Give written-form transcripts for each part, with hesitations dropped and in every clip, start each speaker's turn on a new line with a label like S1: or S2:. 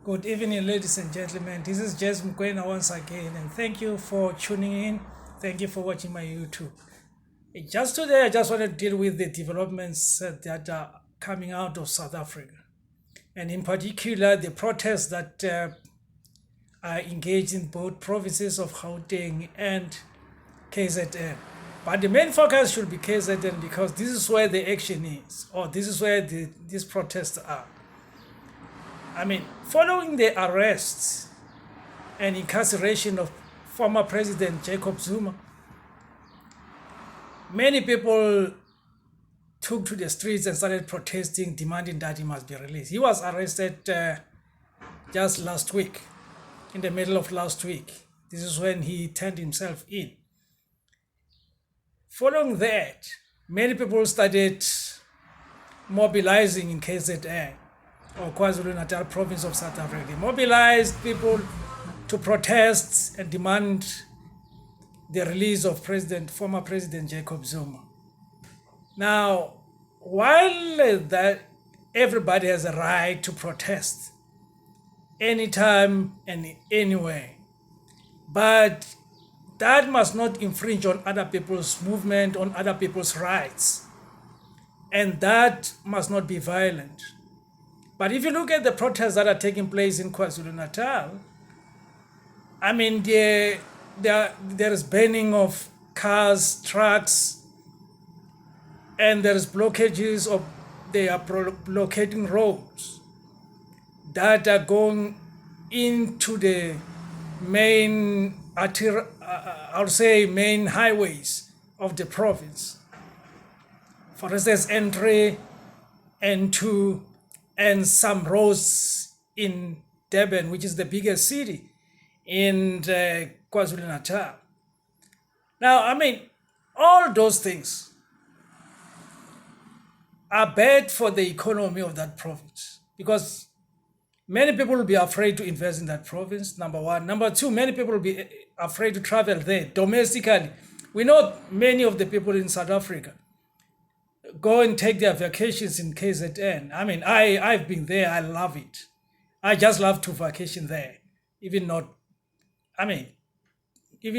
S1: Good evening, ladies and gentlemen. This is Jez Mkwena once again, and thank you for tuning in. Thank you for watching my YouTube. Just today, I just want to deal with the developments that are coming out of South Africa, and in particular, the protests that are engaged in both provinces of Gauteng and KZN. But the main focus should be KZN because this is where the action is, or this is where these protests are. I mean, following the arrests and incarceration of former President Jacob Zuma, many people took to the streets and started protesting, demanding that he must be released. He was arrested just last week, in the middle of last week. This is when he turned himself in. Following that, many people started mobilizing in KZN, or KwaZulu-Natal province of South Africa. They mobilized people to protest and demand the release of former President Jacob Zuma. Now, while that everybody has a right to protest anytime and anywhere, but that must not infringe on other people's movement, on other people's rights, and that must not be violent. But if you look at the protests that are taking place in KwaZulu-Natal, I mean, there is burning of cars, trucks, and there is blockages of, they are blockading roads that are going into the main, I would say, main highways of the province. For instance, entry into and some roads in Durban, which is the biggest city in KwaZulu-Natal. Now, I mean, all those things are bad for the economy of that province because many people will be afraid to invest in that province, number one. Number two, many people will be afraid to travel there domestically. We know many of the people in South Africa go and take their vacations in KZN. I mean, I've been there. I love it. I just love to vacation there. Even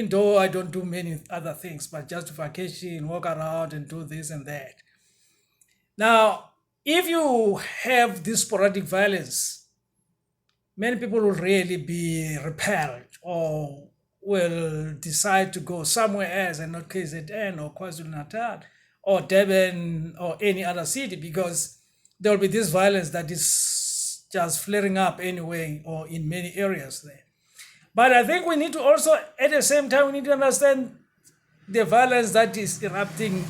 S1: though I don't do many other things, but just to vacation, walk around and do this and that. Now, if you have this sporadic violence, many people will really be repelled or will decide to go somewhere else and not KZN or KwaZulu-Natal or Durban or any other city because there will be this violence that is just flaring up anyway or in many areas there. But I think we need to also, at the same time, we need to understand the violence that is erupting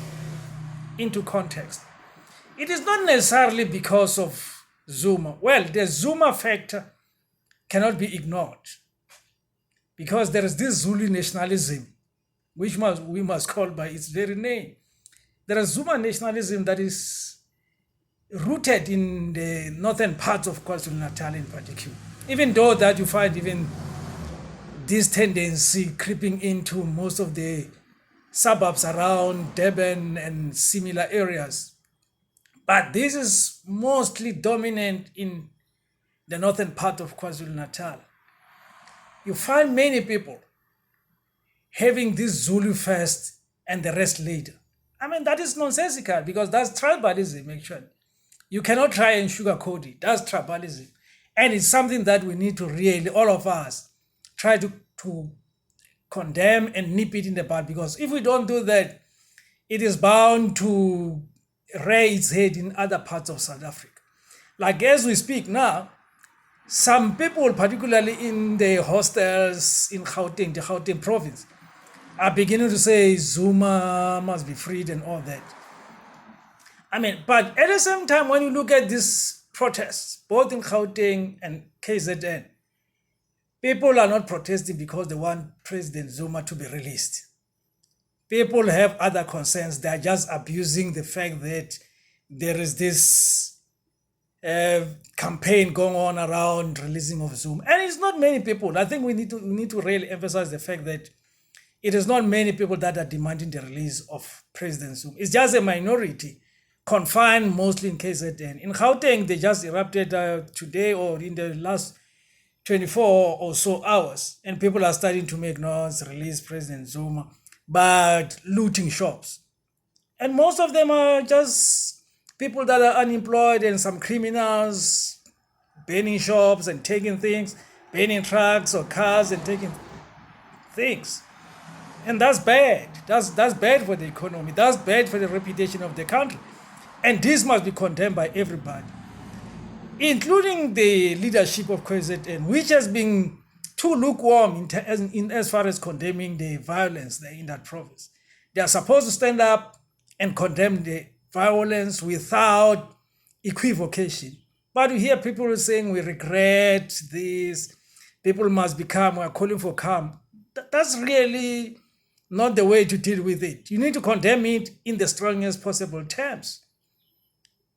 S1: into context. It is not necessarily because of Zuma. Well, the Zuma factor cannot be ignored because there is this Zulu nationalism, which we must call by its very name. There is Zuma nationalism that is rooted in the northern parts of KwaZulu-Natal in particular. Even though that you find even this tendency creeping into most of the suburbs around Durban and similar areas. But this is mostly dominant in the northern part of KwaZulu-Natal. You find many people having this Zulu first and the rest later. I mean, that is nonsensical because that's tribalism, actually. You cannot try and sugarcoat it. That's tribalism. And it's something that we need to really, all of us, try to condemn and nip it in the bud because if we don't do that, it is bound to rear its head in other parts of South Africa. Like as we speak now, some people, particularly in the hostels in Gauteng, the Gauteng province, are beginning to say Zuma must be freed and all that. I mean, but at the same time, when you look at these protests, both in Gauteng and KZN, people are not protesting because they want President Zuma to be released. People have other concerns. They are just abusing the fact that there is this campaign going on around releasing of Zuma. And it's not many people. I think we need to really emphasize the fact that it is not many people that are demanding the release of President Zuma. It's just a minority, confined mostly in KZN. In Gauteng, they just erupted today or in the last 24 or so hours, and people are starting to make noise, release President Zuma, but looting shops. And most of them are just people that are unemployed and some criminals burning shops and taking things, burning trucks or cars and taking things. And that's bad. That's bad for the economy. That's bad for the reputation of the country. And this must be condemned by everybody, including the leadership of KZN, which has been too lukewarm as far as condemning the violence there in that province. They are supposed to stand up and condemn the violence without equivocation. But we hear people saying we regret this, people must be calm, we're calling for calm. That's really not the way to deal with it. You need to condemn it in the strongest possible terms.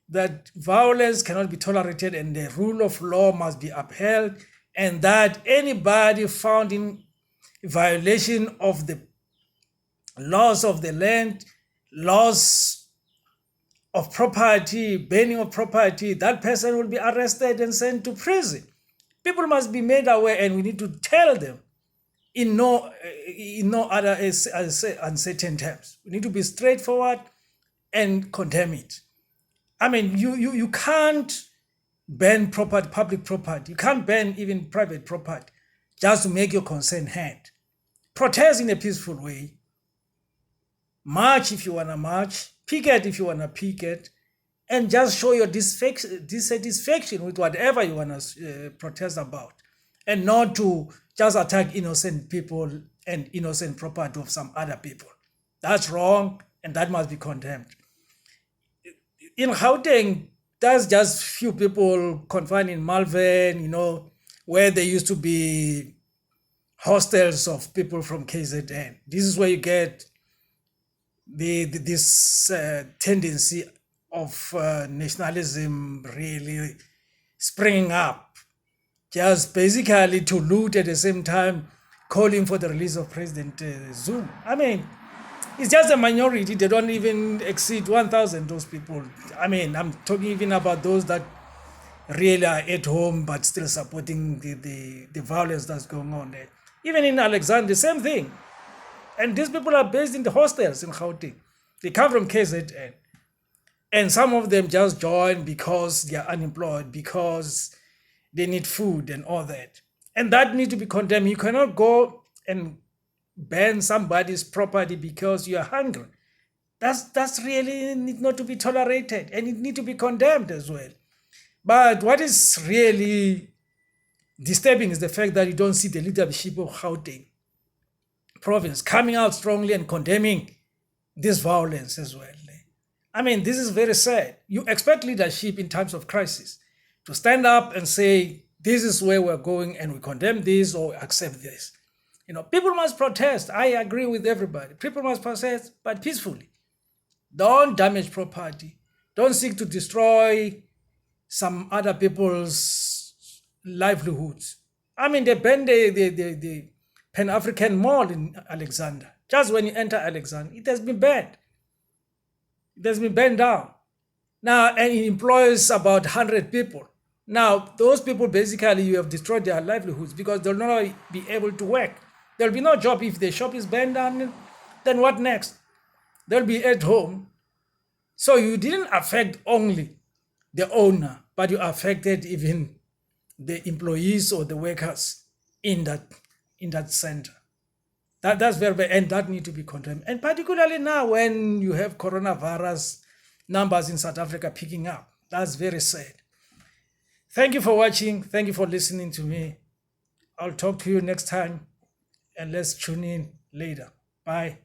S1: That violence cannot be tolerated and the rule of law must be upheld, and that anybody found in violation of the laws of the land, laws of property, burning of property, that person will be arrested and sent to prison. People must be made aware, and we need to tell them in no other uncertain terms. We need to be straightforward and condemn it. I mean, you can't ban public property. You can't ban even private property just to make your concern heard. Protest in a peaceful way. March if you want to march. Picket if you want to picket. And just show your dissatisfaction with whatever you want to protest about. And not to just attack innocent people and innocent property of some other people. That's wrong, and that must be condemned. In Gauteng, that's just few people confined in Malvern, where there used to be hostels of people from KZN. This is where you get this tendency of nationalism really springing up, just basically to loot at the same time, calling for the release of President Zuma. I mean, it's just a minority. They don't even exceed 1,000, those people. I mean, I'm talking even about those that really are at home but still supporting the violence that's going on there. Even in Alexandra, the same thing. And these people are based in the hostels in Gauteng. They come from KZN. And some of them just join because they are unemployed, because they need food and all that. And that needs to be condemned. You cannot go and ban somebody's property because you are hungry. That's really not to be tolerated, and it need to be condemned as well. But what is really disturbing is the fact that you don't see the leadership of Gauteng province coming out strongly and condemning this violence as well. I mean, this is very sad. You expect leadership in times of crisis to stand up and say, this is where we're going and we condemn this or accept this. People must protest. I agree with everybody. People must protest, but peacefully. Don't damage property. Don't seek to destroy some other people's livelihoods. I mean, they banned the Pan-African Mall in Alexandra. Just when you enter Alexandra, it has been banned. It has been banned down. Now, and it employs about 100 people. Now, those people, basically, you have destroyed their livelihoods because they'll not be able to work. There'll be no job if the shop is burned down. Then what next? They'll be at home. So you didn't affect only the owner, but you affected even the employees or the workers in that center. That's very bad, and that need to be condemned. And particularly now when you have coronavirus numbers in South Africa picking up. That's very sad. Thank you for watching. Thank you for listening to me. I'll talk to you next time, and let's tune in later. Bye.